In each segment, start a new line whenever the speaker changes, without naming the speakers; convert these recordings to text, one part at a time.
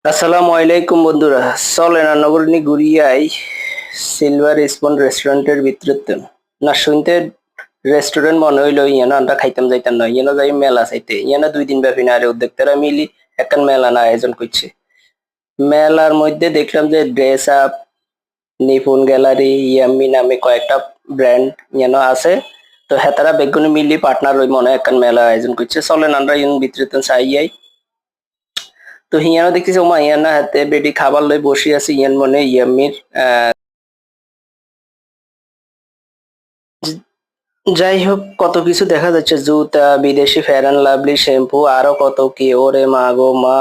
আসসালামু আলাইকুম বন্ধুরা, চলেন নগরনি ঘুরিয়াই সিলভার স্পুন রেস্টুরেন্টের ভিতরে। না শুনতে রেস্টুরেন্ট মনে হইলো ইয়ানো আমরা খাইতাম যাইতাম না, ইয়ানো যাই মেলা চাইতে, ইয়ানো 2 দিন ব্যাপী না আরে উদ্যোক্তারা মিলি একটা মেলা না আয়োজন করছে। মেলার মধ্যে দেখলাম যে ড্রেস আপ, নিপুন গ্যালারি, ইয়াম্মি নামে কয়েকটা ব্র্যান্ড ইয়ানো আছে। তো হেতারা বেগুনি মিলি পার্টনার ওই মনে হয় একটা মেলা আয়োজন করছে। চলেন আমরা ইন ভিতরে চাইয়াই। তো হিয়ানো দেখতেছি ওমা ইয়ানা হাতে বেডি খাবার লই বসে আছে, ইয়ান মনে ইয়াম্মির যাই হোক কত কিছু দেখা যাচ্ছে, জুতা, বিদেশি ফেয়ার অ্যান্ড লাভলি শ্যাম্পু, আরো কত কি, ওরে মা গো মা।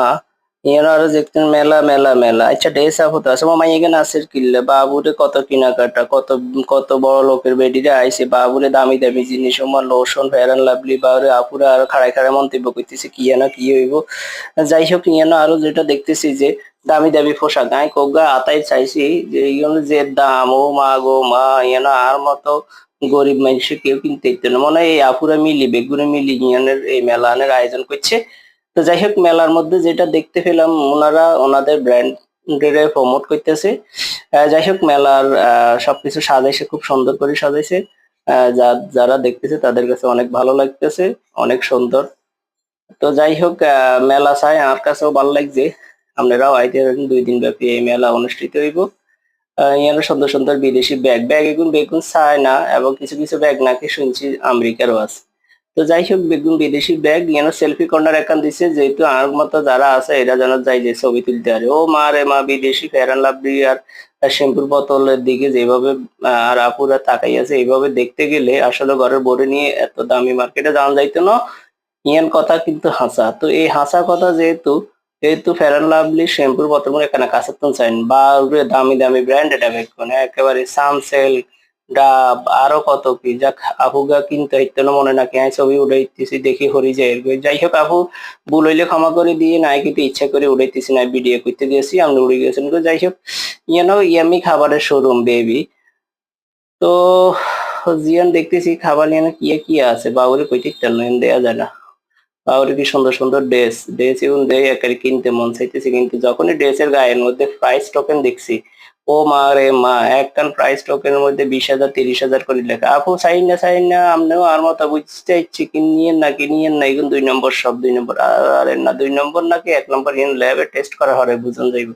ইয়ানো আরো দেখতেন মেলা মেলা মেলা। আচ্ছা ড্রেস আপ হতো আছে মামা এখানে আসের কিনলে বাবুরে কত কেনাকাটা, কত কত বড় লোকের বেডিরে আইছে বাবুরে দামি দামি জিনিস, আমার লোশন, ফেয়ার অ্যান্ড লাভলি, বাবুরে আপুরে আরো খাড়ায় খাড়ায় মন্তব্য করতেছে কি না কি হইব। যাই হোক ইয়ানো আরো যেটা দেখতেছি যে দামি দামি পোশাক, আমি কোগা আতাই চাইছি যে ইয়ানো যে দাম, ও মা গো মা, ইয়ানো আর মতো গরিব মানুষ কেউ কিনতে ইচ্ছে না মনে হয়। এই আপুরা মিলি বেগুনে মিলি ইয়ানের এই মেলানের আয়োজন করছে। তো যাই হোক মেলার মধ্যে যেটা দেখতে পেলাম ওনারা ওনাদের ব্র্যান্ডের প্রমোট করতেছে। যাই হোক মেলার সবকিছু সাজাইছে, খুব সুন্দর করে সাজাইছে। যারা দেখতেছে তাদের কাছে অনেক ভালো লাগতেছে, অনেক সুন্দর। তো যাই হোক মেলা চাই আমার কাছেও ভালো লাগছে। আপনারাও আইতে পারেন, 2 দিন ব্যাপী এই মেলা অনুষ্ঠিত হইব। ইয়ার সুন্দর সুন্দর বিদেশি ব্যাগ ব্যাগ এগুন বেগুন চায় না, এবং কিছু কিছু ব্যাগ নাকি শুনছি আমেরিকারও আছে। তো যাই হোক বেগুন বিদেশি ব্যাগ ইয়ানো সেলফি কর্নার একান দিছে, যেহেতু আমার মতো যারা আছে এরা যেন যাই যে ছবি তুলতে পারে। ও মা রে মা, বিদেশি ফেয়ার অ্যান্ড লাভলি আর শ্যাম্পুর বোতলের দিকে যেভাবে আর আপুরা তাকাই আছে, এইভাবে দেখতে গেলে আসলে ঘরের বড় নিয়ে এত দামি মার্কেটে যাওয়া যাইতো না। ইয়ান কথা কিন্তু হাসা। তো এই হাসা কথা যেহেতু যেহেতু ফেয়ার অ্যান্ড লাভলি শ্যাম্পুর বোতল মনে এখানে কাছেতন চাইন বা ওগুলো দামি দামি ব্র্যান্ডেড মানে একেবারে সানসেল, ডাব, আরো কত কি, যাক আপুগা কিনতে হইতো না মনে নাকি আমি ছবি উড়াইতেছি দেখি হরি যায় এরকম। যাই হোক আপু ভুল হইলে ক্ষমা করে দিয়ে নাই, কিন্তু ইচ্ছা করে উড়াইতেছি না, ভিডিও করতে দিয়েছি আপনি উড়ে গেছেন। তো যাই হোক ইয়ানো ইয়ামি খাবারের শোরুম বেবি। তো জিয়ান দেখতেছি খাবার নিয়ে কি কি আছে বাবুরে কইতে দেয়া যায় না। আর কি সুন্দর সুন্দর ড্রেস ড্রেস এবং দেয় একারে কিনতে মন চাইতেছে, কিন্তু যখনই ড্রেসের গায়ের মধ্যে প্রাইস টোকেন দেখছি, ও মা রে মা, একখান প্রাইস টোকেনের মধ্যে 20,000 30,000 করে লেখা। আপু চাই না আমনেও আর মতো বুঝতে ইচ্ছি কিনিয়েন না কিনিয়েন না, এখন 2 নম্বর সব 2 নম্বর। আরে না 2 নম্বর নাকি 1 নম্বর ইন ল্যাবে টেস্ট করা হবে বুঝন যাইব।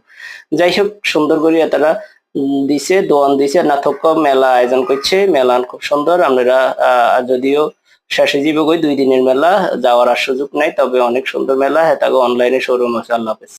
যাই হোক সুন্দর করে তারা দিছে দোয়ান দিছে না থক মেলা আয়োজন করছে। মেলা খুব সুন্দর। আপনারা যদিও শেষে জীবকই 2 দিনের মেলা যাওয়ার আর সুযোগ নাই, তবে অনেক সুন্দর মেলা। হ্যাঁ তাকে অনলাইনে শোরুম আছে। আল্লাহ হাফেজ।